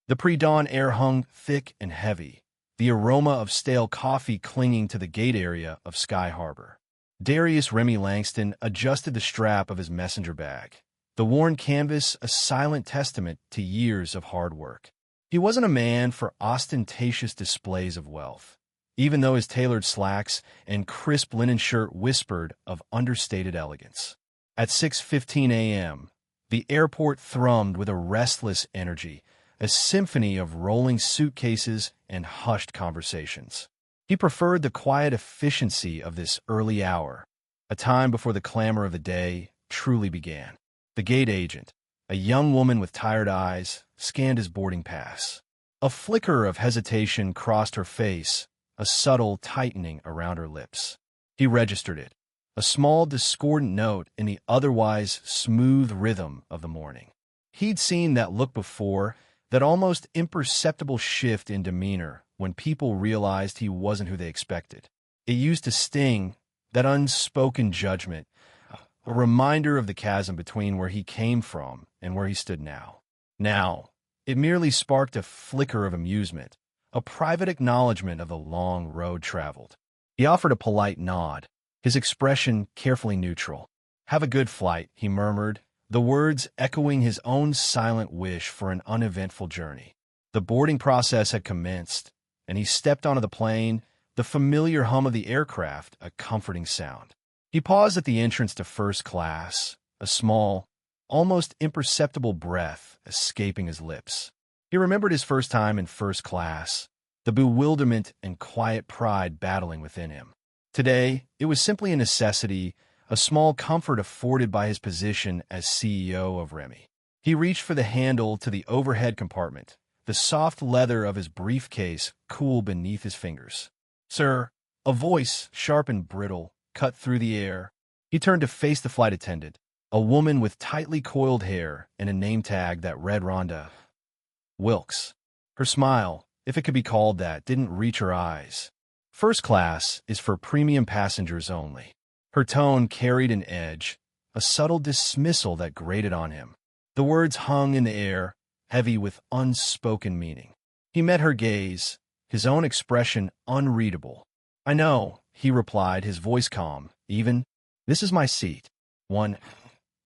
The pre-dawn air hung thick and heavy, the aroma of stale coffee clinging to the gate area of Sky Harbor. Darius Remy Langston adjusted the strap of his messenger bag, the worn canvas a silent testament to years of hard work. He wasn't a man for ostentatious displays of wealth, even though his tailored slacks and crisp linen shirt whispered of understated elegance. At 6:15 a.m., the airport thrummed with a restless energy, a symphony of rolling suitcases and hushed conversations. He preferred the quiet efficiency of this early hour, a time before the clamor of the day truly began. The gate agent, a young woman with tired eyes, scanned his boarding pass. A flicker of hesitation crossed her face, a subtle tightening around her lips. He registered it, a small discordant note in the otherwise smooth rhythm of the morning. He'd seen that look before, that almost imperceptible shift in demeanor when people realized he wasn't who they expected. It used to sting, that unspoken judgment, a reminder of the chasm between where he came from and where he stood now. Now, it merely sparked a flicker of amusement, a private acknowledgement of the long road traveled. He offered a polite nod, his expression carefully neutral. "Have a good flight," he murmured, the words echoing his own silent wish for an uneventful journey. The boarding process had commenced, and he stepped onto the plane, the familiar hum of the aircraft a comforting sound. He paused at the entrance to first class, a small, almost imperceptible breath escaping his lips. He remembered his first time in first class, the bewilderment and quiet pride battling within him. Today, it was simply a necessity, a small comfort afforded by his position as CEO of Remy. He reached for the handle to the overhead compartment, the soft leather of his briefcase cool beneath his fingers. "Sir," a voice, sharp and brittle, cut through the air. He turned to face the flight attendant, a woman with tightly coiled hair and a name tag that read Rhonda Wilkes. Her smile, if it could be called that, didn't reach her eyes. "First class is for premium passengers only." Her tone carried an edge, a subtle dismissal that grated on him. The words hung in the air, heavy with unspoken meaning. He met her gaze, his own expression unreadable. "I know," he replied, his voice calm, even. "This is my seat." One.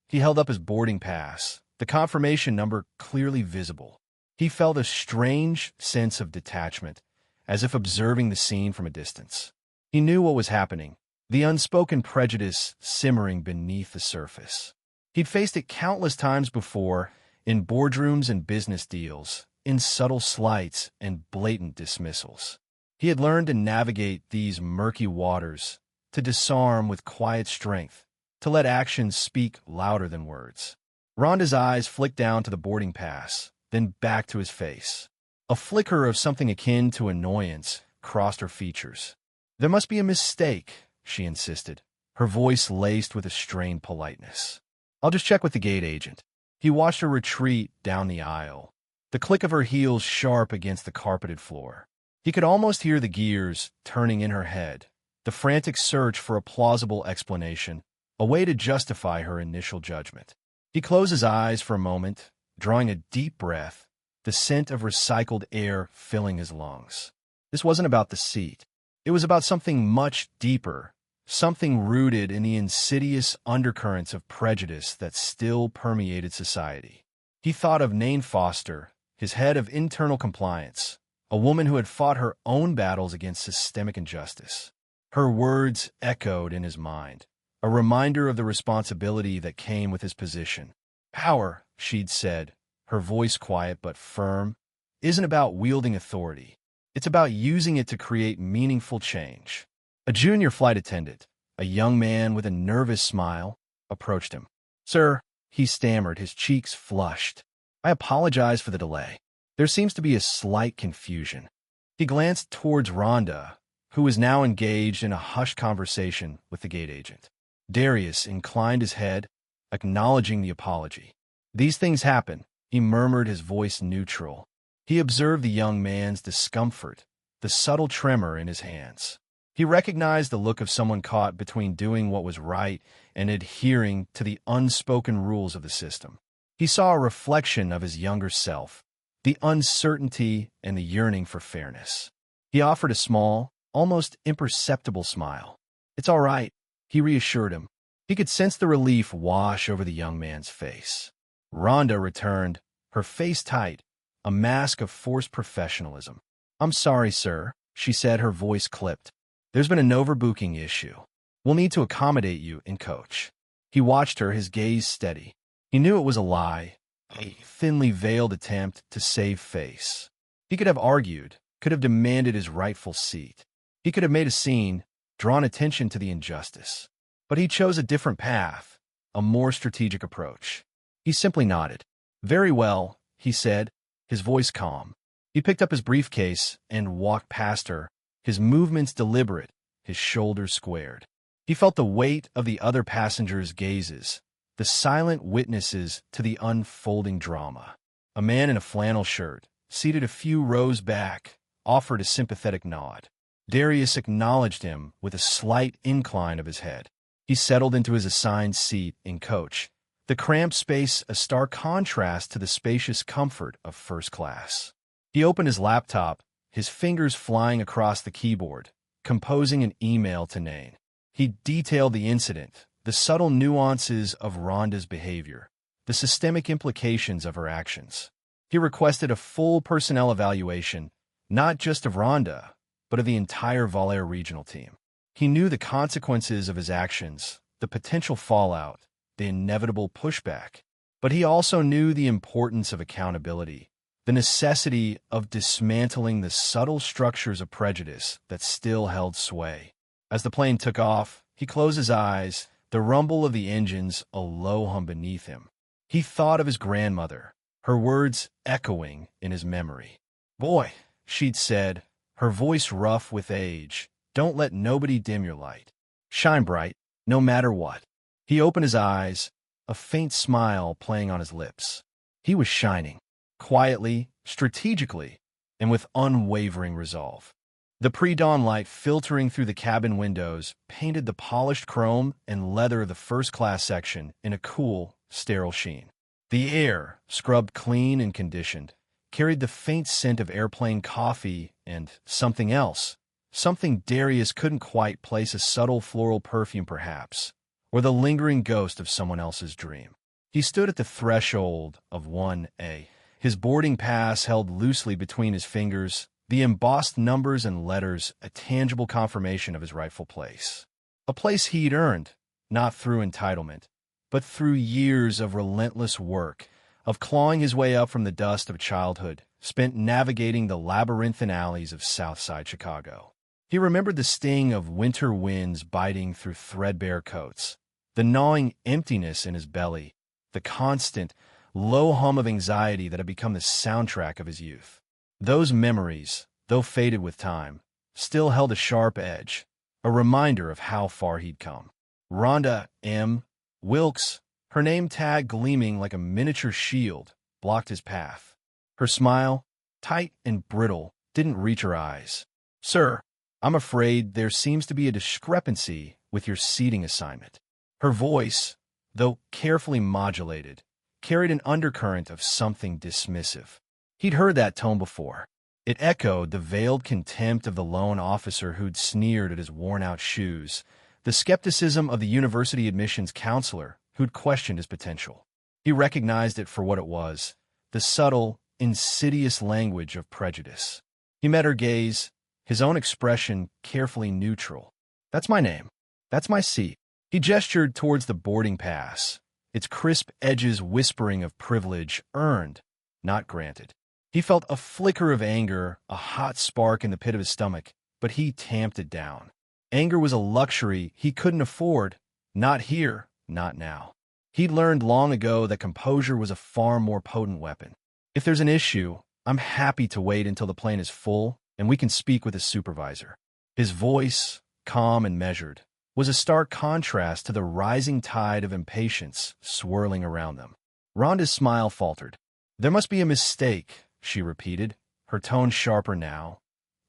He held up his boarding pass, the confirmation number clearly visible. He felt a strange sense of detachment, as if observing the scene from a distance. He knew what was happening, the unspoken prejudice simmering beneath the surface. He'd faced it countless times before, in boardrooms and business deals, in subtle slights and blatant dismissals. He had learned to navigate these murky waters, to disarm with quiet strength, to let actions speak louder than words. Rhonda's eyes flicked down to the boarding pass, then back to his face. A flicker of something akin to annoyance crossed her features. "There must be a mistake," she insisted, her voice laced with a strained politeness. "I'll just check with the gate agent." He watched her retreat down the aisle, the click of her heels sharp against the carpeted floor. He could almost hear the gears turning in her head, the frantic search for a plausible explanation, a way to justify her initial judgment. He closed his eyes for a moment, drawing a deep breath, the scent of recycled air filling his lungs. This wasn't about the seat. It was about something much deeper, something rooted in the insidious undercurrents of prejudice that still permeated society. He thought of Nain Foster, his head of internal compliance, a woman who had fought her own battles against systemic injustice. Her words echoed in his mind, a reminder of the responsibility that came with his position. "Power," she'd said, her voice quiet but firm, "isn't about wielding authority. It's about using it to create meaningful change." A junior flight attendant, a young man with a nervous smile, approached him. "Sir," he stammered, his cheeks flushed, "I apologize for the delay. There seems to be a slight confusion." He glanced towards Rhonda, who was now engaged in a hushed conversation with the gate agent. Darius inclined his head, acknowledging the apology. "These things happen," he murmured, his voice neutral. He observed the young man's discomfort, the subtle tremor in his hands. He recognized the look of someone caught between doing what was right and adhering to the unspoken rules of the system. He saw a reflection of his younger self, the uncertainty and the yearning for fairness. He offered a small, almost imperceptible smile. "It's all right," he reassured him. He could sense the relief wash over the young man's face. Rhonda returned, her face tight, a mask of forced professionalism. "I'm sorry, sir," she said, her voice clipped. "There's been an overbooking issue. We'll need to accommodate you in coach." He watched her, his gaze steady. He knew it was a lie, a thinly veiled attempt to save face. He could have argued, could have demanded his rightful seat. He could have made a scene, drawn attention to the injustice. But he chose a different path, a more strategic approach. He simply nodded. "Very well," he said, his voice calm. He picked up his briefcase and walked past her, his movements deliberate, his shoulders squared. He felt the weight of the other passengers' gazes, the silent witnesses to the unfolding drama. A man in a flannel shirt, seated a few rows back, offered a sympathetic nod. Darius acknowledged him with a slight incline of his head. He settled into his assigned seat in coach, the cramped space a stark contrast to the spacious comfort of first class. He opened his laptop, his fingers flying across the keyboard, composing an email to Nain. He detailed the incident, the subtle nuances of Rhonda's behavior, the systemic implications of her actions. He requested a full personnel evaluation, not just of Rhonda, but of the entire Valair regional team. He knew the consequences of his actions, the potential fallout, the inevitable pushback. But he also knew the importance of accountability, the necessity of dismantling the subtle structures of prejudice that still held sway. As the plane took off, he closed his eyes, the rumble of the engines a low hum beneath him. He thought of his grandmother, her words echoing in his memory. "Boy," she'd said, her voice rough with age, "don't let nobody dim your light. Shine bright, no matter what." He opened his eyes, a faint smile playing on his lips. He was shining, quietly, strategically, and with unwavering resolve. The pre-dawn light filtering through the cabin windows painted the polished chrome and leather of the first-class section in a cool, sterile sheen. The air, scrubbed clean and conditioned, carried the faint scent of airplane coffee and something else, something Darius couldn't quite place, a subtle floral perfume perhaps, or the lingering ghost of someone else's dream. He stood at the threshold of 1A, his boarding pass held loosely between his fingers, the embossed numbers and letters a tangible confirmation of his rightful place. A place he'd earned, not through entitlement, but through years of relentless work, of clawing his way up from the dust of childhood, spent navigating the labyrinthine alleys of Southside Chicago. He remembered the sting of winter winds biting through threadbare coats, the gnawing emptiness in his belly, the constant, low hum of anxiety that had become the soundtrack of his youth. Those memories, though faded with time, still held a sharp edge, a reminder of how far he'd come. Rhonda M. Wilkes, her name tag gleaming like a miniature shield, blocked his path. Her smile, tight and brittle, didn't reach her eyes. "Sir, I'm afraid there seems to be a discrepancy with your seating assignment." Her voice, though carefully modulated, carried an undercurrent of something dismissive. He'd heard that tone before. It echoed the veiled contempt of the lone officer who'd sneered at his worn-out shoes, the skepticism of the university admissions counselor who'd questioned his potential. He recognized it for what it was, the subtle, insidious language of prejudice. He met her gaze, his own expression carefully neutral. "That's my name. That's my seat." He gestured towards the boarding pass, its crisp edges whispering of privilege earned, not granted. He felt a flicker of anger, a hot spark in the pit of his stomach, but he tamped it down. Anger was a luxury he couldn't afford, not here, not now. He'd learned long ago that composure was a far more potent weapon. "If there's an issue, I'm happy to wait until the plane is full and we can speak with his supervisor." His voice, calm and measured, was a stark contrast to the rising tide of impatience swirling around them. Rhonda's smile faltered. "There must be a mistake," she repeated, her tone sharper now,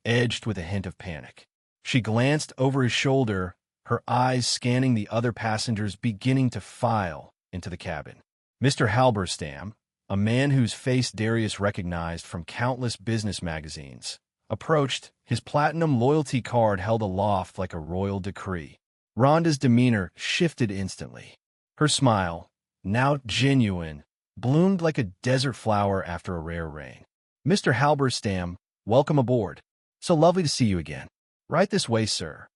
edged with a hint of panic. She glanced over his shoulder, her eyes scanning the other passengers beginning to file into the cabin. Mr. Halberstam, a man whose face Darius recognized from countless business magazines, approached, his platinum loyalty card held aloft like a royal decree. Rhonda's demeanor shifted instantly. Her smile, now genuine, bloomed like a desert flower after a rare rain. "Mr. Halberstam, welcome aboard. So lovely to see you again. Right this way, sir."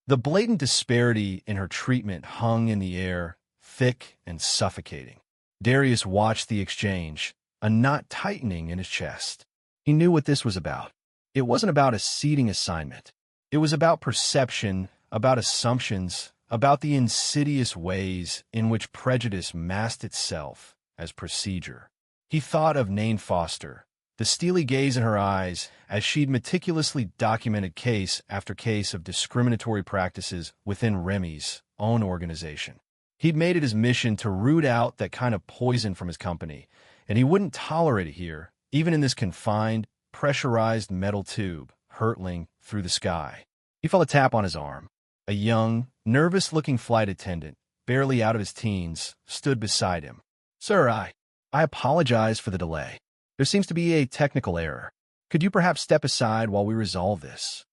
The blatant disparity in her treatment hung in the air, thick and suffocating. Darius watched the exchange, a knot tightening in his chest. He knew what this was about. It wasn't about a seating assignment. It was about perception, about assumptions, about the insidious ways in which prejudice masked itself as procedure. He thought of Nain Foster, the steely gaze in her eyes as she'd meticulously documented case after case of discriminatory practices within Remy's own organization. He'd made it his mission to root out that kind of poison from his company, and he wouldn't tolerate it here, even in this confined, pressurized metal tube hurtling through the sky. He felt a tap on his arm. A young, nervous-looking flight attendant, barely out of his teens, stood beside him. "Sir, I apologize for the delay. There seems to be a technical error. Could you perhaps step aside while we resolve this?"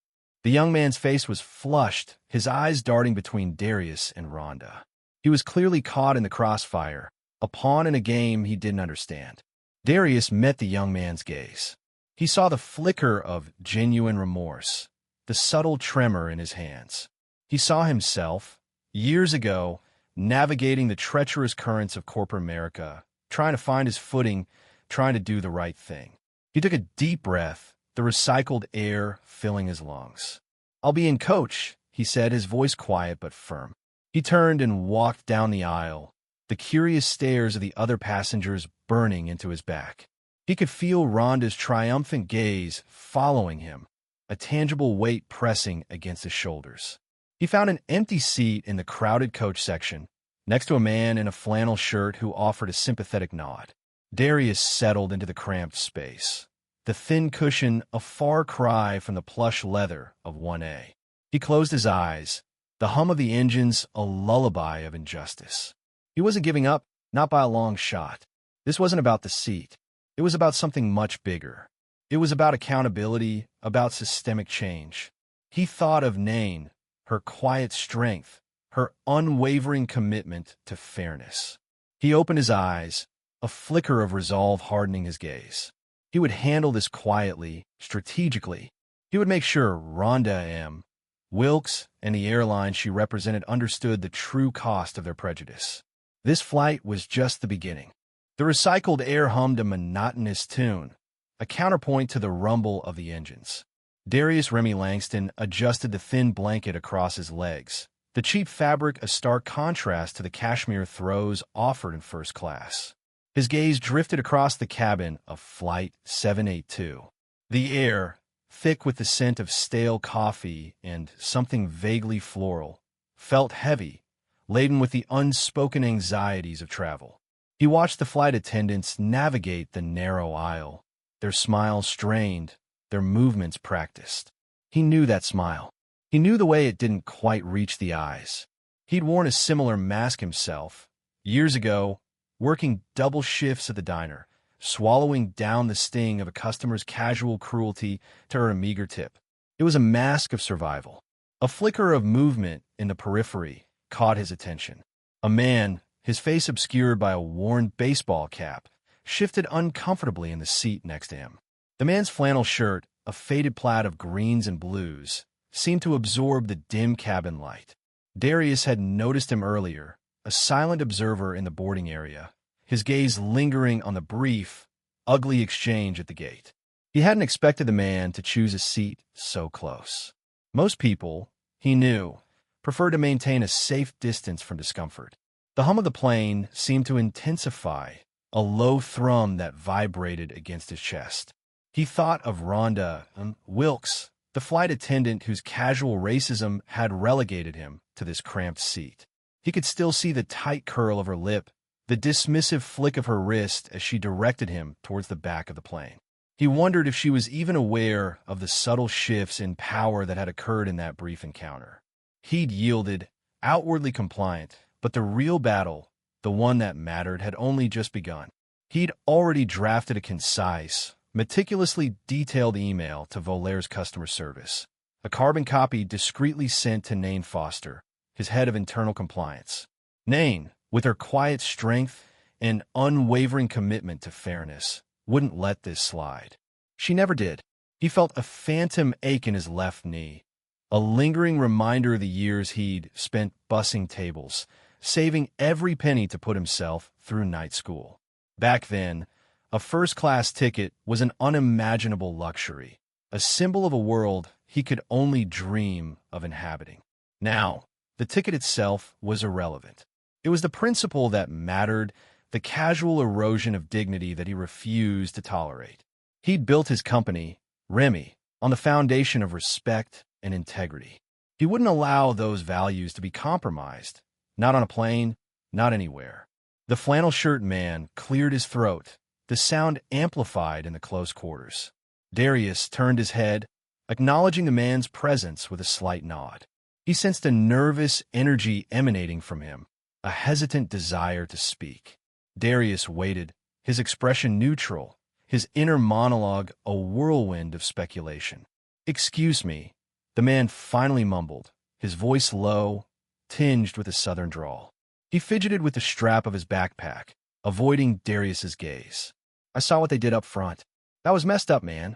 The young man's face was flushed, his eyes darting between Darius and Rhonda. He was clearly caught in the crossfire, a pawn in a game he didn't understand. Darius met the young man's gaze. He saw the flicker of genuine remorse, the subtle tremor in his hands. He saw himself, years ago, navigating the treacherous currents of corporate America, trying to find his footing, trying to do the right thing. He took a deep breath, the recycled air filling his lungs. "I'll be in, coach," he said, his voice quiet but firm. He turned and walked down the aisle, the curious stares of the other passengers burning into his back. He could feel Rhonda's triumphant gaze following him, a tangible weight pressing against his shoulders. He found an empty seat in the crowded coach section, next to a man in a flannel shirt who offered a sympathetic nod. Darius settled into the cramped space, the thin cushion a far cry from the plush leather of 1A. He closed his eyes, the hum of the engines a lullaby of injustice. He wasn't giving up, not by a long shot. This wasn't about the seat. It was about something much bigger. It was about accountability, about systemic change. He thought of Nain, her quiet strength, her unwavering commitment to fairness. He opened his eyes, a flicker of resolve hardening his gaze. He would handle this quietly, strategically. He would make sure Rhonda M. Wilkes and the airline she represented understood the true cost of their prejudice. This flight was just the beginning. The recycled air hummed a monotonous tune, a counterpoint to the rumble of the engines. Darius Remy Langston adjusted the thin blanket across his legs, the cheap fabric a stark contrast to the cashmere throws offered in first class. His gaze drifted across the cabin of Flight 782. The air, thick with the scent of stale coffee and something vaguely floral, felt heavy, laden with the unspoken anxieties of travel. He watched the flight attendants navigate the narrow aisle, their smiles strained, their movements practiced. He knew that smile. He knew the way it didn't quite reach the eyes. He'd worn a similar mask himself, years ago, working double shifts at the diner, swallowing down the sting of a customer's casual cruelty to earn a meager tip. It was a mask of survival. A flicker of movement in the periphery caught his attention. A man, his face obscured by a worn baseball cap, shifted uncomfortably in the seat next to him. The man's flannel shirt, a faded plaid of greens and blues, seemed to absorb the dim cabin light. Darius had noticed him earlier, a silent observer in the boarding area, his gaze lingering on the brief, ugly exchange at the gate. He hadn't expected the man to choose a seat so close. Most people, he knew, preferred to maintain a safe distance from discomfort. The hum of the plane seemed to intensify, a low thrum that vibrated against his chest. He thought of Rhonda Wilkes, the flight attendant whose casual racism had relegated him to this cramped seat. He could still see the tight curl of her lip, the dismissive flick of her wrist as she directed him towards the back of the plane. He wondered if she was even aware of the subtle shifts in power that had occurred in that brief encounter. He'd yielded, outwardly compliant, but the real battle, the one that mattered, had only just begun. He'd already drafted a concise, meticulously detailed email to Volaire's customer service, a carbon copy discreetly sent to Nain Foster, his head of internal compliance. Nain, with her quiet strength and unwavering commitment to fairness, wouldn't let this slide. She never did. He felt a phantom ache in his left knee, a lingering reminder of the years he'd spent bussing tables, saving every penny to put himself through night school. Back then, a first-class ticket was an unimaginable luxury, a symbol of a world he could only dream of inhabiting. Now, the ticket itself was irrelevant. It was the principle that mattered, the casual erosion of dignity that he refused to tolerate. He'd built his company, Remy, on the foundation of respect and integrity. He wouldn't allow those values to be compromised, not on a plane, not anywhere. The flannel shirt man cleared his throat, the sound amplified in the close quarters. Darius turned his head, acknowledging the man's presence with a slight nod. He sensed a nervous energy emanating from him, a hesitant desire to speak. Darius waited, his expression neutral, his inner monologue a whirlwind of speculation. "Excuse me," the man finally mumbled, his voice low, tinged with a southern drawl. He fidgeted with the strap of his backpack, avoiding Darius's gaze. "I saw what they did up front. That was messed up, man."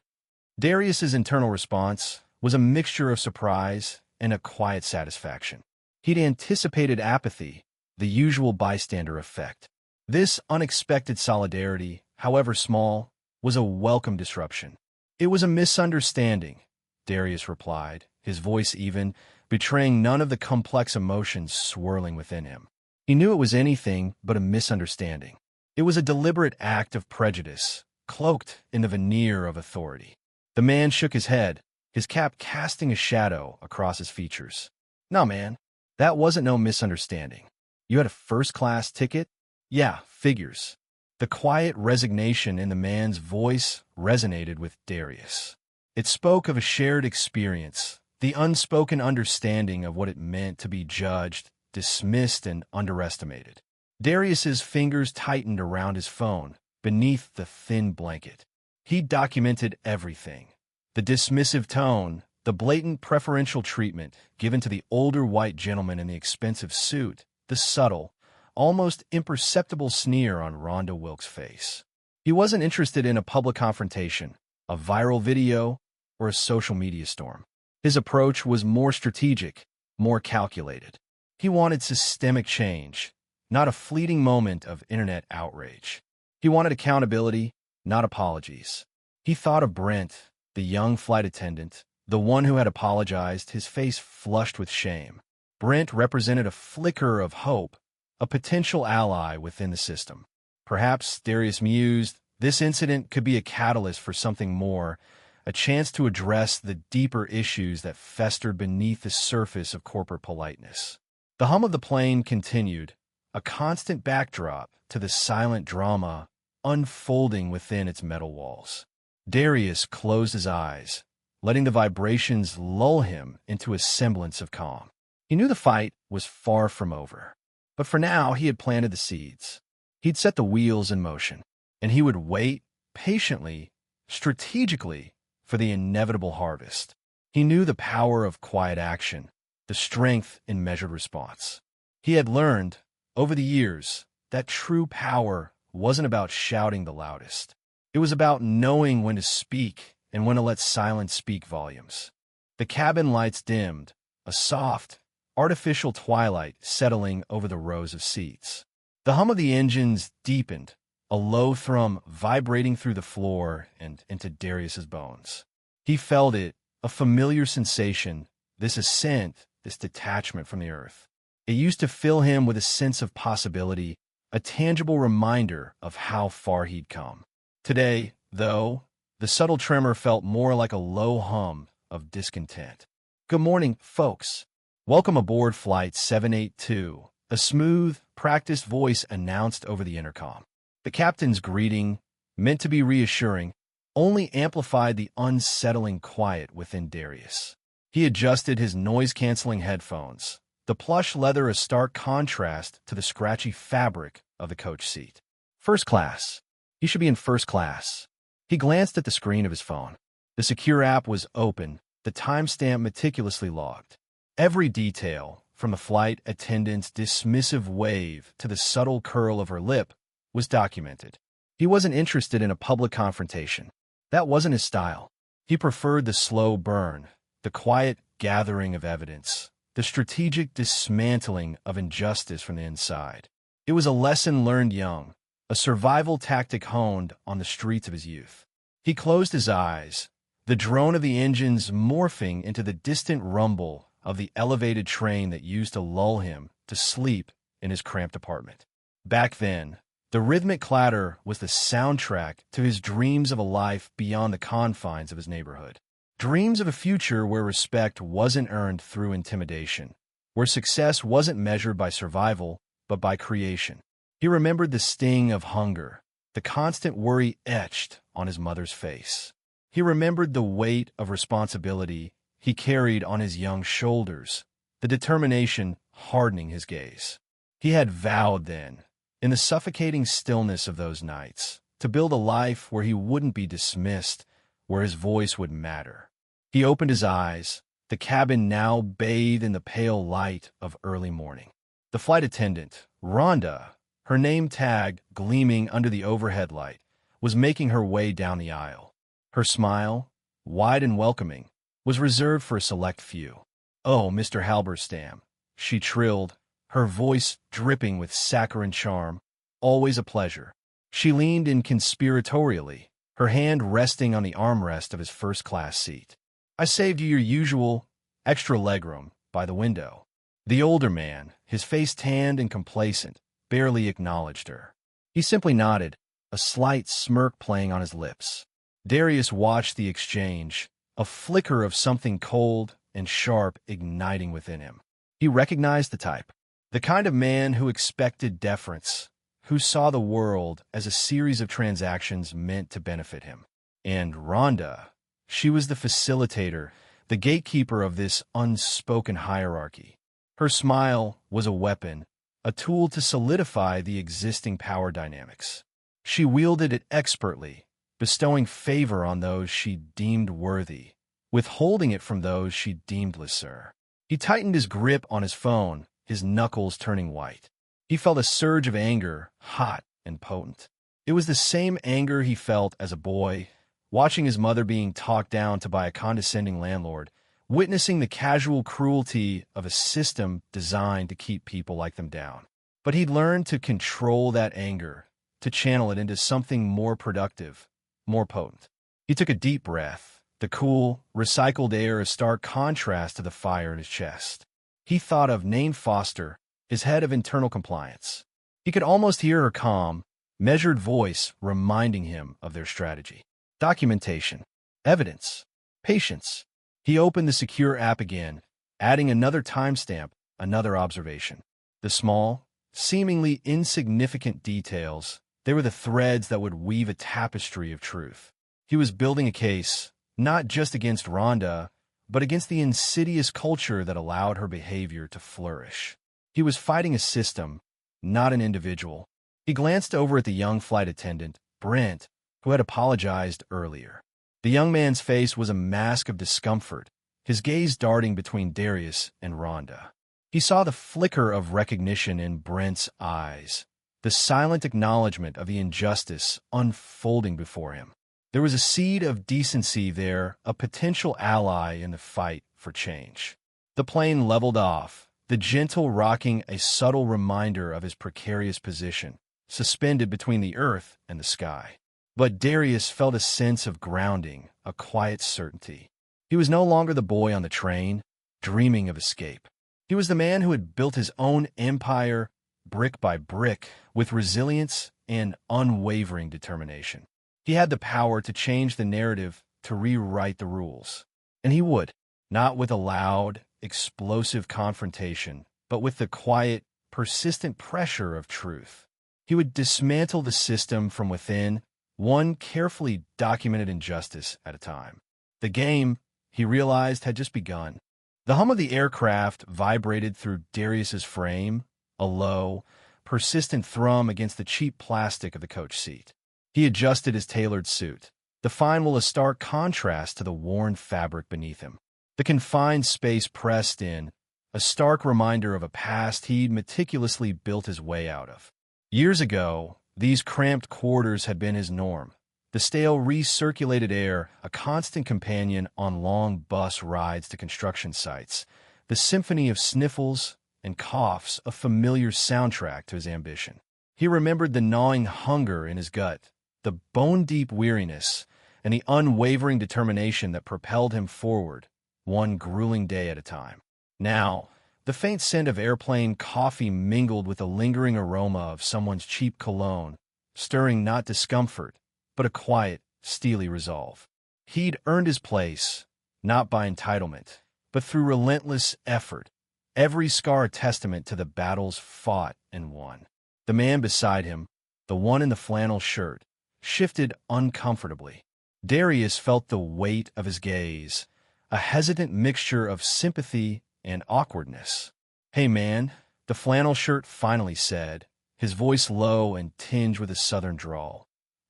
Darius's internal response was a mixture of surprise and a quiet satisfaction. He'd anticipated apathy, the usual bystander effect. This unexpected solidarity, however small, was a welcome disruption. "It was a misunderstanding," Darius replied, his voice even, betraying none of the complex emotions swirling within him. He knew it was anything but a misunderstanding. It was a deliberate act of prejudice, cloaked in the veneer of authority. The man shook his head, his cap casting a shadow across his features. "No, man, that wasn't no misunderstanding. You had a first-class ticket? Yeah, figures." The quiet resignation in the man's voice resonated with Darius. It spoke of a shared experience, the unspoken understanding of what it meant to be judged, dismissed, and underestimated. Darius's fingers tightened around his phone, beneath the thin blanket. He documented everything. The dismissive tone, the blatant preferential treatment given to the older white gentleman in the expensive suit, the subtle, almost imperceptible sneer on Rhonda Wilkes' face. He wasn't interested in a public confrontation, a viral video, or a social media storm. His approach was more strategic, more calculated. He wanted systemic change, not a fleeting moment of internet outrage. He wanted accountability, not apologies. He thought of Brent, the young flight attendant, the one who had apologized, his face flushed with shame. Brent represented a flicker of hope, a potential ally within the system. Perhaps, Darius mused, this incident could be a catalyst for something more, a chance to address the deeper issues that festered beneath the surface of corporate politeness. The hum of the plane continued, a constant backdrop to the silent drama unfolding within its metal walls. Darius closed his eyes, letting the vibrations lull him into a semblance of calm. He knew the fight was far from over, but for now he had planted the seeds. He'd set the wheels in motion, and he would wait patiently, strategically, for the inevitable harvest. He knew the power of quiet action, the strength in measured response. He had learned, over the years, that true power wasn't about shouting the loudest. It was about knowing when to speak and when to let silence speak volumes. The cabin lights dimmed, a soft, artificial twilight settling over the rows of seats. The hum of the engines deepened, a low thrum vibrating through the floor and into Darius's bones. He felt it, a familiar sensation, this ascent, this detachment from the earth. It used to fill him with a sense of possibility, a tangible reminder of how far he'd come. Today, though, the subtle tremor felt more like a low hum of discontent. "Good morning, folks. Welcome aboard Flight 782, a smooth, practiced voice announced over the intercom. The captain's greeting, meant to be reassuring, only amplified the unsettling quiet within Darius. He adjusted his noise-canceling headphones, the plush leather a stark contrast to the scratchy fabric of the coach seat. "First class," He should be in first class. He glanced at the screen of his phone. The secure app was open, the timestamp meticulously logged. Every detail, from the flight attendant's dismissive wave to the subtle curl of her lip, was documented. He wasn't interested in a public confrontation. That wasn't his style. He preferred the slow burn, the quiet gathering of evidence, the strategic dismantling of injustice from the inside. It was a lesson learned young, a survival tactic honed on the streets of his youth. He closed his eyes, the drone of the engines morphing into the distant rumble of the elevated train that used to lull him to sleep in his cramped apartment. Back then, the rhythmic clatter was the soundtrack to his dreams of a life beyond the confines of his neighborhood. Dreams of a future where respect wasn't earned through intimidation, where success wasn't measured by survival, but by creation. He remembered the sting of hunger, the constant worry etched on his mother's face. He remembered the weight of responsibility he carried on his young shoulders, the determination hardening his gaze. He had vowed then, in the suffocating stillness of those nights, to build a life where he wouldn't be dismissed, where his voice would matter. He opened his eyes, the cabin now bathed in the pale light of early morning. The flight attendant, Rhonda, her name tag gleaming under the overhead light, was making her way down the aisle. Her smile, wide and welcoming, was reserved for a select few. "Oh, Mr. Halberstam," she trilled, her voice dripping with saccharine charm. "Always a pleasure." She leaned in conspiratorially, her hand resting on the armrest of his first-class seat. "I saved you your usual, extra legroom by the window." The older man, his face tanned and complacent, barely acknowledged her. He simply nodded, a slight smirk playing on his lips. Darius watched the exchange, a flicker of something cold and sharp igniting within him. He recognized the type. The kind of man who expected deference, who saw the world as a series of transactions meant to benefit him. And Rhonda, she was the facilitator, the gatekeeper of this unspoken hierarchy. Her smile was a weapon, a tool to solidify the existing power dynamics. She wielded it expertly, bestowing favor on those she deemed worthy, withholding it from those she deemed lesser. He tightened his grip on his phone, his knuckles turning white. He felt a surge of anger, hot and potent. It was the same anger he felt as a boy, watching his mother being talked down to by a condescending landlord, witnessing the casual cruelty of a system designed to keep people like them down. But he'd learned to control that anger, to channel it into something more productive, more potent. He took a deep breath, the cool, recycled air a stark contrast to the fire in his chest. He thought of Nain Foster, his head of internal compliance. He could almost hear her calm, measured voice reminding him of their strategy. Documentation, evidence, patience. He opened the secure app again, adding another timestamp, another observation. The small, seemingly insignificant details, they were the threads that would weave a tapestry of truth. He was building a case, not just against Rhonda, but against the insidious culture that allowed her behavior to flourish. He was fighting a system, not an individual. He glanced over at the young flight attendant, Brent, who had apologized earlier. The young man's face was a mask of discomfort, his gaze darting between Darius and Rhonda. He saw the flicker of recognition in Brent's eyes, the silent acknowledgement of the injustice unfolding before him. There was a seed of decency there, a potential ally in the fight for change. The plane leveled off, the gentle rocking a subtle reminder of his precarious position, suspended between the earth and the sky. But Darius felt a sense of grounding, a quiet certainty. He was no longer the boy on the train, dreaming of escape. He was the man who had built his own empire, brick by brick, with resilience and unwavering determination. He had the power to change the narrative, to rewrite the rules. And he would, not with a loud, explosive confrontation, but with the quiet, persistent pressure of truth. He would dismantle the system from within, one carefully documented injustice at a time. The game, he realized, had just begun. The hum of the aircraft vibrated through Darius's frame, a low, persistent thrum against the cheap plastic of the coach seat. He adjusted his tailored suit. The fine was a stark contrast to the worn fabric beneath him. The confined space pressed in, a stark reminder of a past he'd meticulously built his way out of. Years ago, these cramped quarters had been his norm. The stale recirculated air, a constant companion on long bus rides to construction sites. The symphony of sniffles and coughs, a familiar soundtrack to his ambition. He remembered the gnawing hunger in his gut, the bone-deep weariness, and the unwavering determination that propelled him forward, one grueling day at a time. Now, the faint scent of airplane coffee mingled with the lingering aroma of someone's cheap cologne, stirring not discomfort, but a quiet, steely resolve. He'd earned his place, not by entitlement, but through relentless effort, every scar a testament to the battles fought and won. The man beside him, the one in the flannel shirt, shifted uncomfortably. Darius felt the weight of his gaze, a hesitant mixture of sympathy and awkwardness. "Hey, man," the flannel shirt finally said, his voice low and tinged with a southern drawl.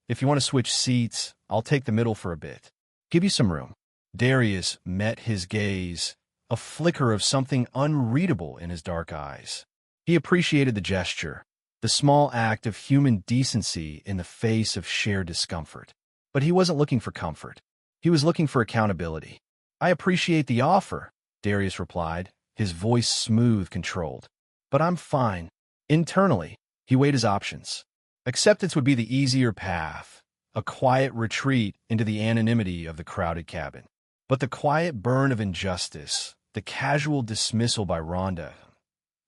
"If you want to switch seats, I'll take the middle for a bit. Give you some room." Darius met his gaze, a flicker of something unreadable in his dark eyes. He appreciated the gesture, the small act of human decency in the face of shared discomfort. But he wasn't looking for comfort. He was looking for accountability. "I appreciate the offer," Darius replied, his voice smooth, controlled. "But I'm fine." Internally, he weighed his options. Acceptance would be the easier path, a quiet retreat into the anonymity of the crowded cabin. But the quiet burn of injustice, the casual dismissal by Rhonda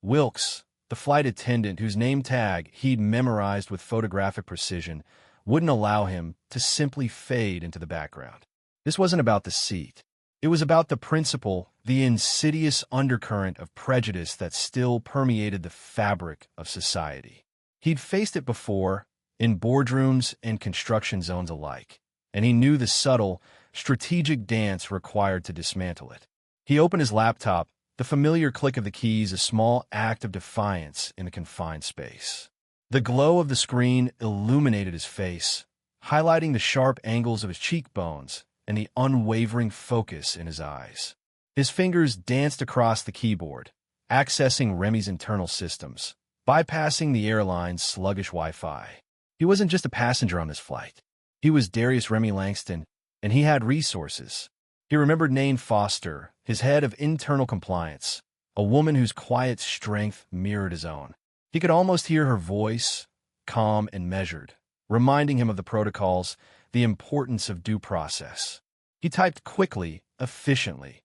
Wilkes, the flight attendant whose name tag he'd memorized with photographic precision, wouldn't allow him to simply fade into the background. This wasn't about the seat. It was about the principle, the insidious undercurrent of prejudice that still permeated the fabric of society. He'd faced it before, in boardrooms and construction zones alike, and he knew the subtle, strategic dance required to dismantle it. He opened his laptop, the familiar click of the keys a small act of defiance in the confined space. The glow of the screen illuminated his face, highlighting the sharp angles of his cheekbones and the unwavering focus in his eyes. His fingers danced across the keyboard, accessing Remy's internal systems, bypassing the airline's sluggish Wi-Fi. He wasn't just a passenger on this flight. He was Darius Remy Langston, and he had resources. He remembered Nain Foster, his head of internal compliance, a woman whose quiet strength mirrored his own. He could almost hear her voice, calm and measured, reminding him of the protocols, the importance of due process. He typed quickly, efficiently.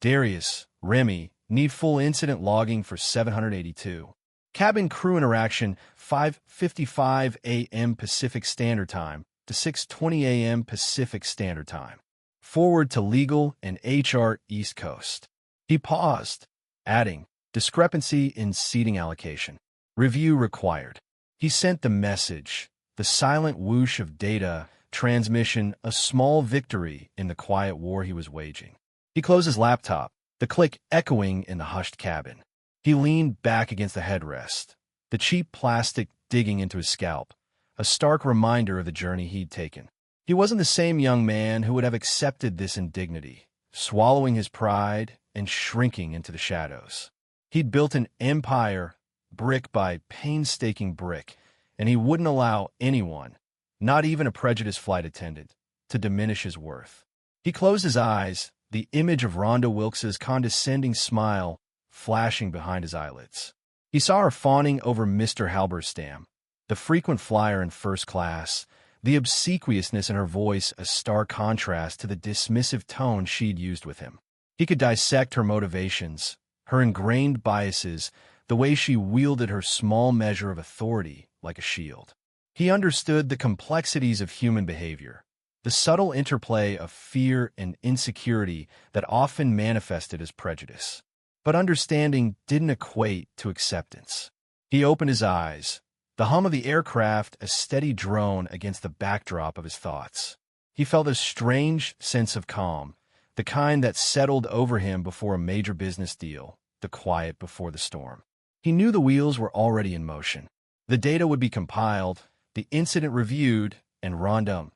"Darius, Remy, need full incident logging for 782. Cabin crew interaction 5:55 a.m. Pacific Standard Time to 6:20 a.m. Pacific Standard Time. Forward to legal and HR East Coast." He paused, adding, "Discrepancy in seating allocation. Review required." He sent the message, the silent whoosh of data transmission, a small victory in the quiet war he was waging. He closed his laptop, the click echoing in the hushed cabin. He leaned back against the headrest, the cheap plastic digging into his scalp, a stark reminder of the journey he'd taken. He wasn't the same young man who would have accepted this indignity, swallowing his pride and shrinking into the shadows. He'd built an empire, brick by painstaking brick, and he wouldn't allow anyone, not even a prejudiced flight attendant, to diminish his worth. He closed his eyes, the image of Rhonda Wilkes's condescending smile flashing behind his eyelids. He saw her fawning over Mr. Halberstam, the frequent flyer in first class, the obsequiousness in her voice a stark contrast to the dismissive tone she'd used with him. He could dissect her motivations, her ingrained biases, the way she wielded her small measure of authority like a shield. He understood the complexities of human behavior, the subtle interplay of fear and insecurity that often manifested as prejudice. But understanding didn't equate to acceptance. He opened his eyes, the hum of the aircraft a steady drone against the backdrop of his thoughts. He felt a strange sense of calm, the kind that settled over him before a major business deal, the quiet before the storm. He knew the wheels were already in motion. The data would be compiled, the incident reviewed, and Rhonda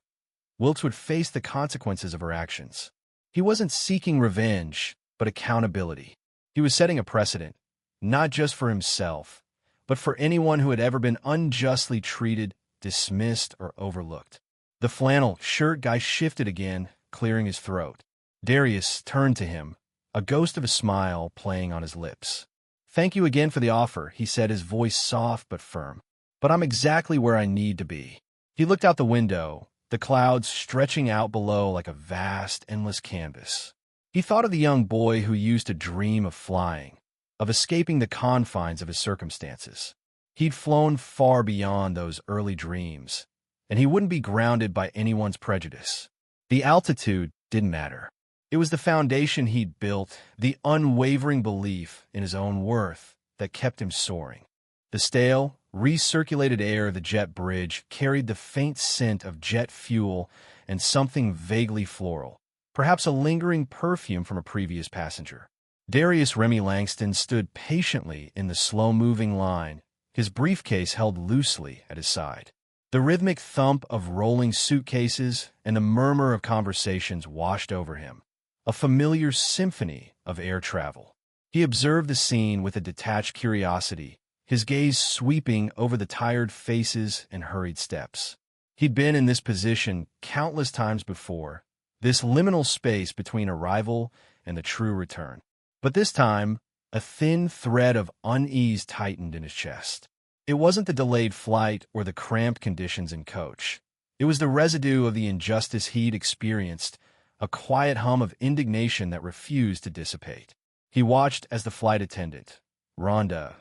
Wilkes would face the consequences of her actions. He wasn't seeking revenge, but accountability. He was setting a precedent, not just for himself, but for anyone who had ever been unjustly treated, dismissed, or overlooked. The flannel shirt guy shifted again, clearing his throat. Darius turned to him, a ghost of a smile playing on his lips. "Thank you again for the offer," he said, his voice soft but firm. "But I'm exactly where I need to be." He looked out the window, the clouds stretching out below like a vast, endless canvas. He thought of the young boy who used to dream of flying, of escaping the confines of his circumstances. He'd flown far beyond those early dreams, and he wouldn't be grounded by anyone's prejudice. The altitude didn't matter. It was the foundation he'd built, the unwavering belief in his own worth that kept him soaring. The stale, recirculated air of the jet bridge carried the faint scent of jet fuel and something vaguely floral, perhaps a lingering perfume from a previous passenger. Darius Remy Langston stood patiently in the slow-moving line, his briefcase held loosely at his side. The rhythmic thump of rolling suitcases and the murmur of conversations washed over him, a familiar symphony of air travel. He observed the scene with a detached curiosity, his gaze sweeping over the tired faces and hurried steps. He'd been in this position countless times before, this liminal space between arrival and the true return. But this time, a thin thread of unease tightened in his chest. It wasn't the delayed flight or the cramped conditions in coach. It was the residue of the injustice he'd experienced, a quiet hum of indignation that refused to dissipate. He watched as the flight attendant, Rhonda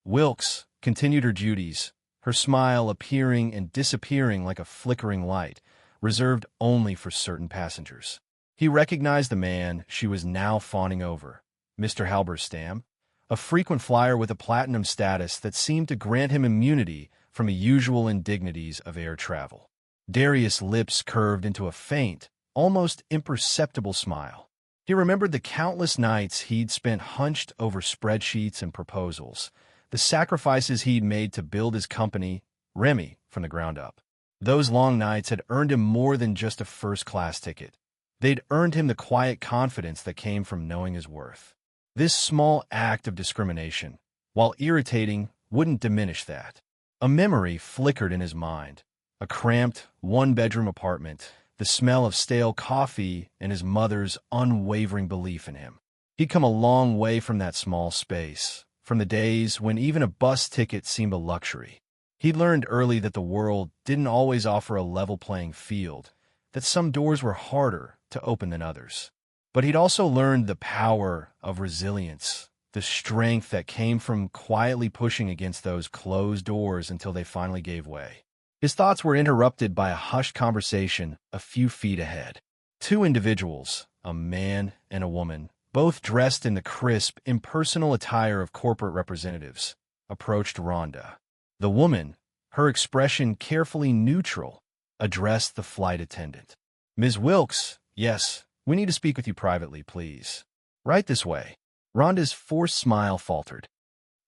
Wilkes, continued her duties, her smile appearing and disappearing like a flickering light, reserved only for certain passengers. He recognized the man she was now fawning over, Mr. Halberstam, a frequent flyer with a platinum status that seemed to grant him immunity from the usual indignities of air travel. Darius' lips curved into a faint, almost imperceptible smile. He remembered the countless nights he'd spent hunched over spreadsheets and proposals, the sacrifices he'd made to build his company, Remy, from the ground up. Those long nights had earned him more than just a first-class ticket. They'd earned him the quiet confidence that came from knowing his worth. This small act of discrimination, while irritating, wouldn't diminish that. A memory flickered in his mind, a cramped, one-bedroom apartment, the smell of stale coffee, and his mother's unwavering belief in him. He'd come a long way from that small space, from the days when even a bus ticket seemed a luxury. He'd learned early that the world didn't always offer a level playing field, that some doors were harder to open than others. But he'd also learned the power of resilience, the strength that came from quietly pushing against those closed doors until they finally gave way. His thoughts were interrupted by a hushed conversation a few feet ahead. Two individuals, a man and a woman, both dressed in the crisp, impersonal attire of corporate representatives, approached Rhonda. The woman, her expression carefully neutral, addressed the flight attendant. "Ms. Wilkes, yes, we need to speak with you privately, please. Right this way." Rhonda's forced smile faltered.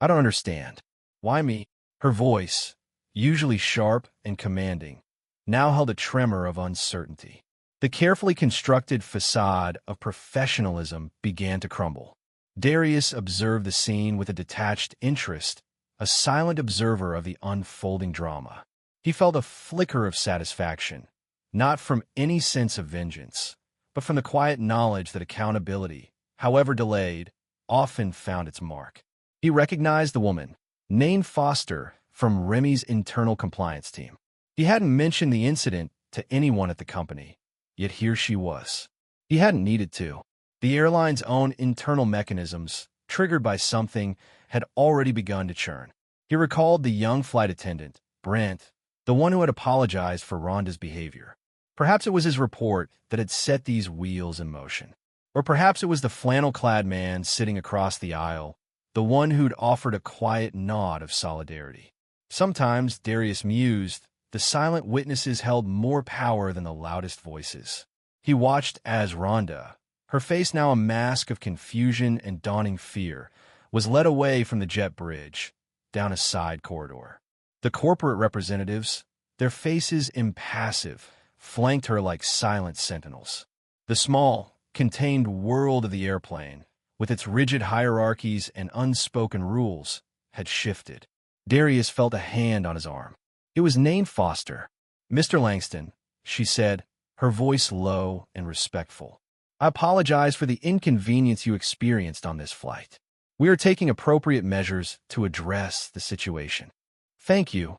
"I don't understand. Why me?" Her voice, usually sharp and commanding, now held a tremor of uncertainty. The carefully constructed facade of professionalism began to crumble. Darius observed the scene with a detached interest, a silent observer of the unfolding drama. He felt a flicker of satisfaction, not from any sense of vengeance, but from the quiet knowledge that accountability, however delayed, often found its mark. He recognized the woman, Nain Foster, from Remy's internal compliance team. He hadn't mentioned the incident to anyone at the company, yet here she was. He hadn't needed to. The airline's own internal mechanisms, triggered by something, had already begun to churn. He recalled the young flight attendant, Brent, the one who had apologized for Rhonda's behavior. Perhaps it was his report that had set these wheels in motion. Or perhaps it was the flannel-clad man sitting across the aisle, the one who'd offered a quiet nod of solidarity. Sometimes, Darius mused, the silent witnesses held more power than the loudest voices. He watched as Rhonda, her face now a mask of confusion and dawning fear, was led away from the jet bridge, down a side corridor. The corporate representatives, their faces impassive, flanked her like silent sentinels. The small, contained world of the airplane, with its rigid hierarchies and unspoken rules, had shifted. Darius felt a hand on his arm. It was Nain Foster. "Mr. Langston," she said, her voice low and respectful. "I apologize for the inconvenience you experienced on this flight. We are taking appropriate measures to address the situation." "Thank you,"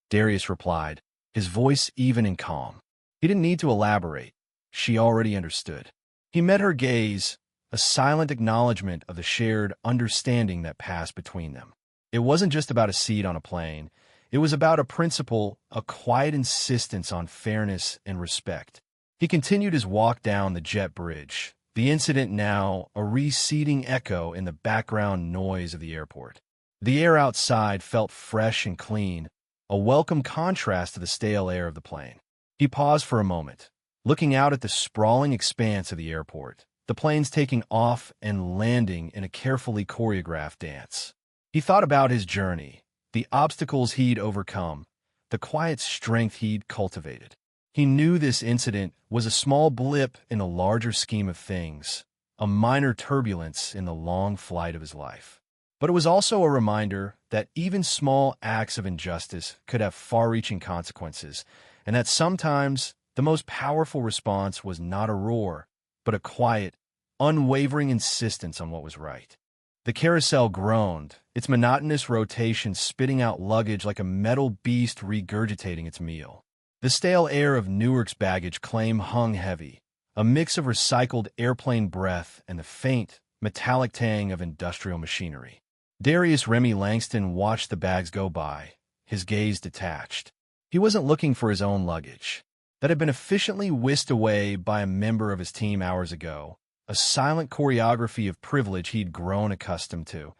Darius replied, his voice even and calm. He didn't need to elaborate. She already understood. He met her gaze, a silent acknowledgement of the shared understanding that passed between them. It wasn't just about a seat on a plane. It was about a principle, a quiet insistence on fairness and respect. He continued his walk down the jet bridge, the incident now a receding echo in the background noise of the airport. The air outside felt fresh and clean, a welcome contrast to the stale air of the plane. He paused for a moment, looking out at the sprawling expanse of the airport, the planes taking off and landing in a carefully choreographed dance. He thought about his journey, the obstacles he'd overcome, the quiet strength he'd cultivated. He knew this incident was a small blip in the larger scheme of things, a minor turbulence in the long flight of his life. But it was also a reminder that even small acts of injustice could have far-reaching consequences, and that sometimes the most powerful response was not a roar, but a quiet, unwavering insistence on what was right. The carousel groaned, its monotonous rotation spitting out luggage like a metal beast regurgitating its meal. The stale air of Newark's baggage claim hung heavy, a mix of recycled airplane breath and the faint, metallic tang of industrial machinery. Darius Remy Langston watched the bags go by, his gaze detached. He wasn't looking for his own luggage. That had been efficiently whisked away by a member of his team hours ago, a silent choreography of privilege he'd grown accustomed to,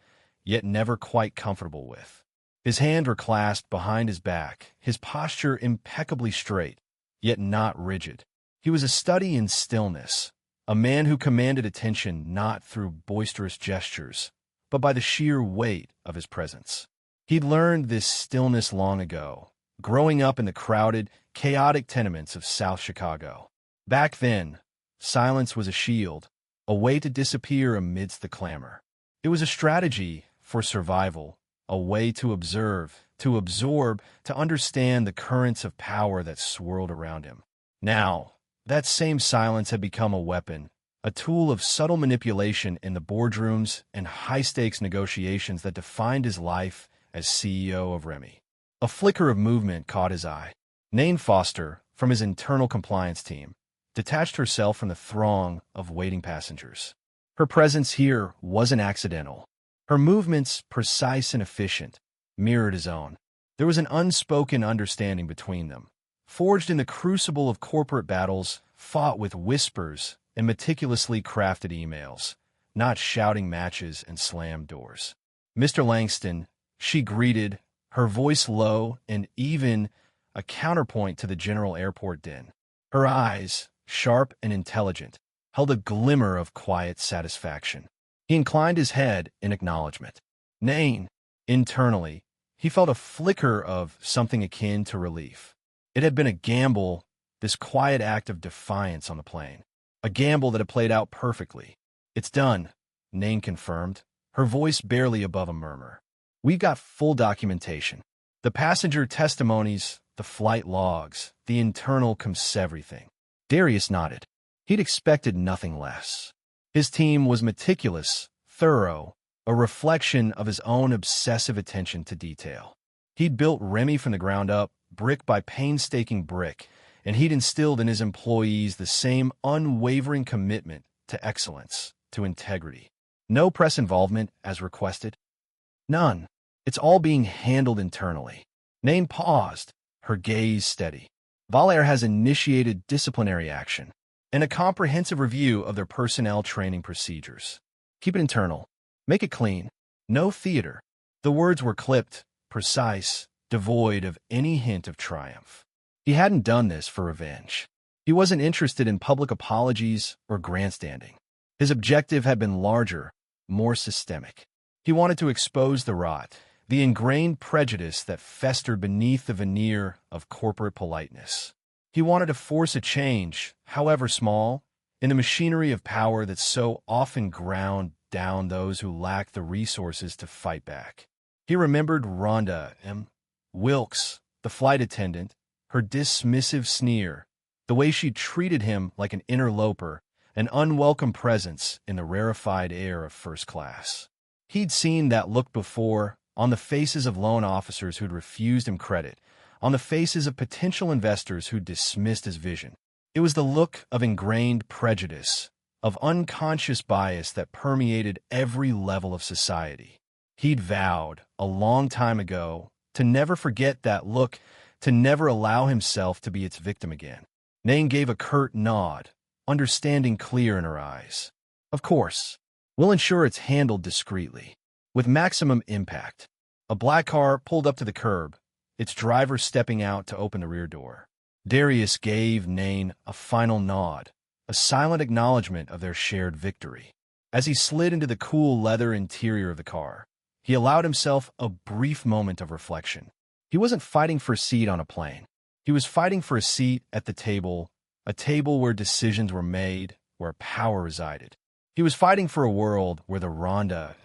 yet never quite comfortable with. His hands were clasped behind his back, his posture impeccably straight, yet not rigid. He was a study in stillness, a man who commanded attention not through boisterous gestures, but by the sheer weight of his presence. He'd learned this stillness long ago, growing up in the crowded, chaotic tenements of South Chicago. Back then, silence was a shield, a way to disappear amidst the clamor. It was a strategy for survival, a way to observe, to absorb, to understand the currents of power that swirled around him. Now, that same silence had become a weapon, a tool of subtle manipulation in the boardrooms and high-stakes negotiations that defined his life as CEO of Remy. A flicker of movement caught his eye. Nain Foster, from his internal compliance team, detached herself from the throng of waiting passengers. Her presence here wasn't accidental. Her movements, precise and efficient, mirrored his own. There was an unspoken understanding between them, forged in the crucible of corporate battles, fought with whispers and meticulously crafted emails, not shouting matches and slammed doors. "Mr. Langston," she greeted, her voice low and even a counterpoint to the general airport din. Her eyes, sharp and intelligent, held a glimmer of quiet satisfaction. He inclined his head in acknowledgement. Nain, internally, he felt a flicker of something akin to relief. It had been a gamble, this quiet act of defiance on the plane. A gamble that had played out perfectly. "It's done," Nain confirmed, her voice barely above a murmur. "We've got full documentation. The passenger testimonies, the flight logs, the internal everything." Darius nodded. He'd expected nothing less. His team was meticulous, thorough, a reflection of his own obsessive attention to detail. He'd built Remy from the ground up, brick by painstaking brick, and he'd instilled in his employees the same unwavering commitment to excellence, to integrity. No press involvement as requested. None. It's all being handled internally. Nain paused, her gaze steady. Valair has initiated disciplinary action and a comprehensive review of their personnel training procedures. Keep it internal. Make it clean. No theater. The words were clipped, precise, devoid of any hint of triumph. He hadn't done this for revenge. He wasn't interested in public apologies or grandstanding. His objective had been larger, more systemic. He wanted to expose the rot, the ingrained prejudice that festered beneath the veneer of corporate politeness. He wanted to force a change, however small, in the machinery of power that so often ground down those who lacked the resources to fight back. He remembered Rhonda M. Wilkes, the flight attendant, her dismissive sneer, the way she treated him like an interloper, an unwelcome presence in the rarefied air of first class. He'd seen that look before, on the faces of loan officers who'd refused him credit, on the faces of potential investors who'd dismissed his vision. It was the look of ingrained prejudice, of unconscious bias that permeated every level of society. He'd vowed, a long time ago, to never forget that look, to never allow himself to be its victim again. Nain gave a curt nod, understanding clear in her eyes. Of course, we'll ensure it's handled discreetly, with maximum impact. A black car pulled up to the curb, its driver stepping out to open the rear door. Darius gave Nain a final nod, a silent acknowledgement of their shared victory. As he slid into the cool leather interior of the car, he allowed himself a brief moment of reflection. He wasn't fighting for a seat on a plane. He was fighting for a seat at the table, a table where decisions were made, where power resided. He was fighting for a world where the Rhonda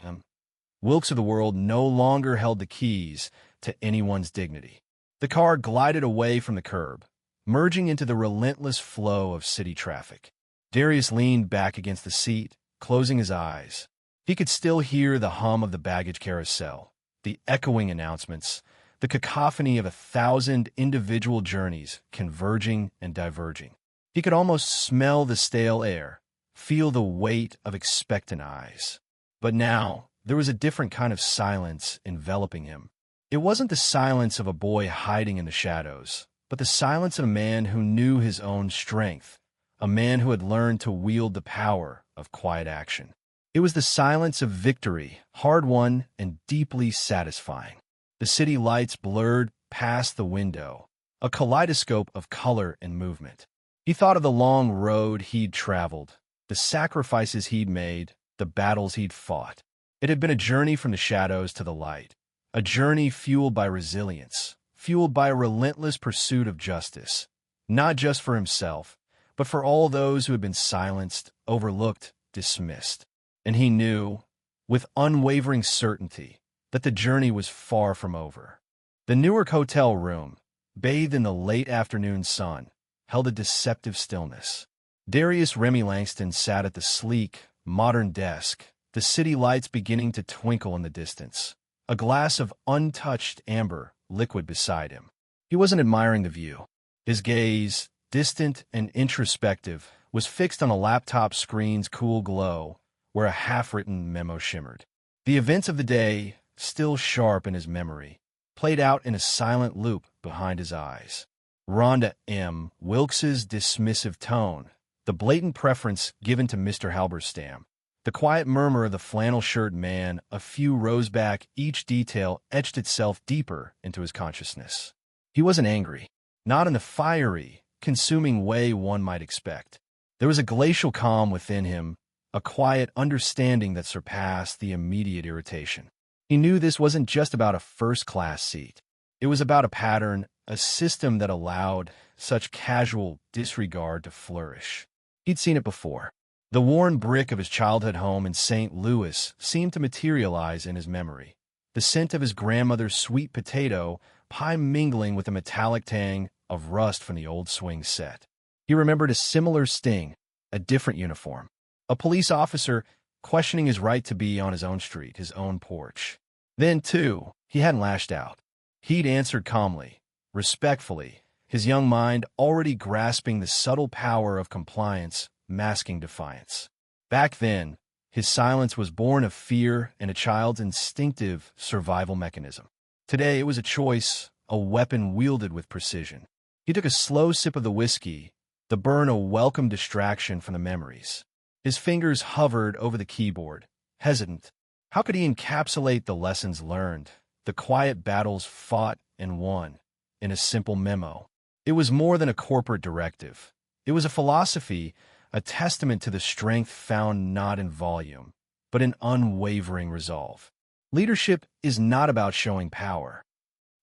Wilkes of the world no longer held the keys to anyone's dignity. The car glided away from the curb, merging into the relentless flow of city traffic. Darius leaned back against the seat, closing his eyes. He could still hear the hum of the baggage carousel, the echoing announcements, the cacophony of 1,000 individual journeys converging and diverging. He could almost smell the stale air, feel the weight of expectant eyes. But now, there was a different kind of silence enveloping him. It wasn't the silence of a boy hiding in the shadows, but the silence of a man who knew his own strength, a man who had learned to wield the power of quiet action. It was the silence of victory, hard-won and deeply satisfying. The city lights blurred past the window, a kaleidoscope of color and movement. He thought of the long road he'd traveled, the sacrifices he'd made, the battles he'd fought. It had been a journey from the shadows to the light, a journey fueled by resilience, fueled by a relentless pursuit of justice, not just for himself, but for all those who had been silenced, overlooked, dismissed. And he knew, with unwavering certainty, that the journey was far from over. The Newark hotel room, bathed in the late afternoon sun, held a deceptive stillness. Darius Remy Langston sat at the sleek, modern desk, the city lights beginning to twinkle in the distance, a glass of untouched amber liquid beside him. He wasn't admiring the view. His gaze, distant and introspective, was fixed on a laptop screen's cool glow, where a half-written memo shimmered. The events of the day, still sharp in his memory, played out in a silent loop behind his eyes. Rhonda M. Wilkes's dismissive tone, the blatant preference given to Mr. Halberstam, the quiet murmur of the flannel-shirt man a few rows back, each detail etched itself deeper into his consciousness. He wasn't angry, not in the fiery, consuming way one might expect. There was a glacial calm within him, a quiet understanding that surpassed the immediate irritation. He knew this wasn't just about a first-class seat. It was about a pattern, a system that allowed such casual disregard to flourish. He'd seen it before. The worn brick of his childhood home in St. Louis seemed to materialize in his memory, the scent of his grandmother's sweet potato pie mingling with the metallic tang of rust from the old swing set. He remembered a similar sting, a different uniform, a police officer questioning his right to be on his own street, his own porch. Then, too, he hadn't lashed out. He'd answered calmly, respectfully, his young mind already grasping the subtle power of compliance, masking defiance. Back then, his silence was born of fear and a child's instinctive survival mechanism. Today, it was a choice, a weapon wielded with precision. He took a slow sip of the whiskey, the burn a welcome distraction from the memories. His fingers hovered over the keyboard, hesitant. How could he encapsulate the lessons learned, the quiet battles fought and won, in a simple memo? It was more than a corporate directive. It was a philosophy, a testament to the strength found not in volume, but in unwavering resolve. Leadership is not about showing power.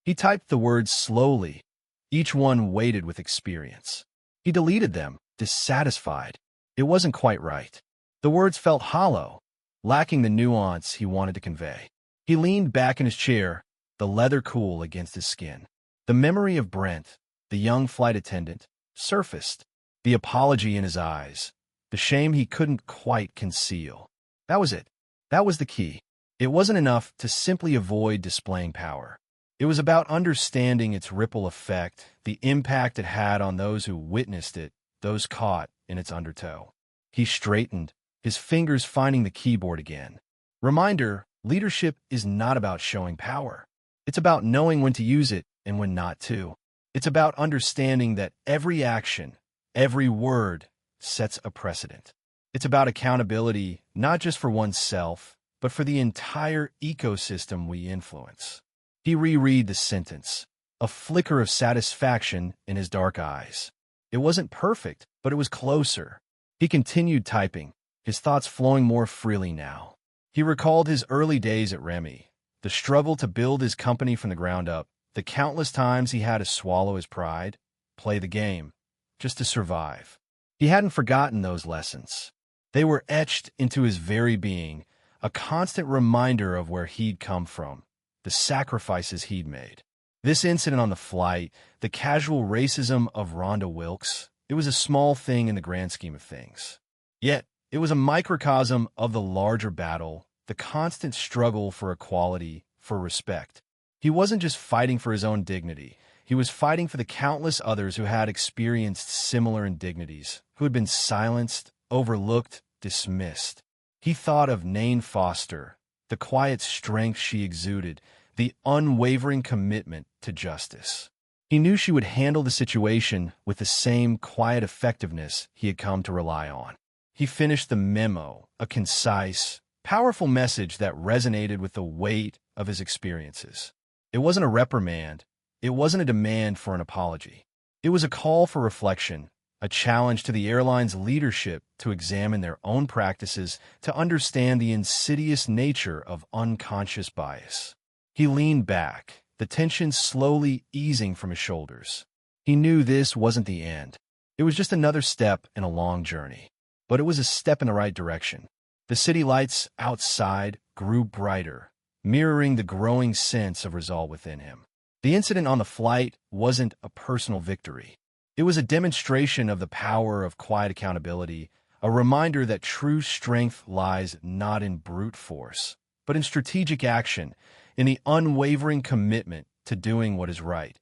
He typed the words slowly, each one weighted with experience. He deleted them, dissatisfied. It wasn't quite right. The words felt hollow, lacking the nuance he wanted to convey. He leaned back in his chair, the leather cool against his skin. The memory of Brent, the young flight attendant, surfaced. The apology in his eyes, the shame he couldn't quite conceal. That was it. That was the key. It wasn't enough to simply avoid displaying power. It was about understanding its ripple effect, the impact it had on those who witnessed it, those caught in its undertow. He straightened, his fingers finding the keyboard again. Reminder, leadership is not about showing power. It's about knowing when to use it and when not to. It's about understanding that every action, every word, sets a precedent. It's about accountability, not just for oneself, but for the entire ecosystem we influence. He reread the sentence, a flicker of satisfaction in his dark eyes. It wasn't perfect, but it was closer. He continued typing, his thoughts flowing more freely now. He recalled his early days at Remy, the struggle to build his company from the ground up, the countless times he had to swallow his pride, play the game, just to survive. He hadn't forgotten those lessons. They were etched into his very being, a constant reminder of where he'd come from, the sacrifices he'd made. This incident on the flight, the casual racism of Rhonda Wilkes, it was a small thing in the grand scheme of things. Yet, it was a microcosm of the larger battle, the constant struggle for equality, for respect. He wasn't just fighting for his own dignity. He was fighting for the countless others who had experienced similar indignities, who had been silenced, overlooked, dismissed. He thought of Nain Foster, the quiet strength she exuded, the unwavering commitment to justice. He knew she would handle the situation with the same quiet effectiveness he had come to rely on. He finished the memo, a concise, powerful message that resonated with the weight of his experiences. It wasn't a reprimand. It wasn't a demand for an apology. It was a call for reflection, a challenge to the airline's leadership to examine their own practices, to understand the insidious nature of unconscious bias. He leaned back, the tension slowly easing from his shoulders. He knew this wasn't the end. It was just another step in a long journey. But it was a step in the right direction. The city lights outside grew brighter, mirroring the growing sense of resolve within him. The incident on the flight wasn't a personal victory. It was a demonstration of the power of quiet accountability, a reminder that true strength lies not in brute force, but in strategic action, in the unwavering commitment to doing what is right,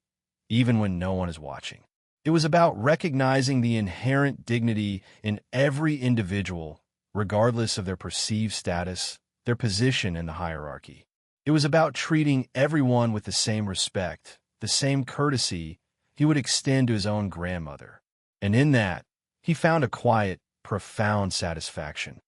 even when no one is watching. It was about recognizing the inherent dignity in every individual, regardless of their perceived status, their position in the hierarchy. It was about treating everyone with the same respect, the same courtesy he would extend to his own grandmother. And in that, he found a quiet, profound satisfaction.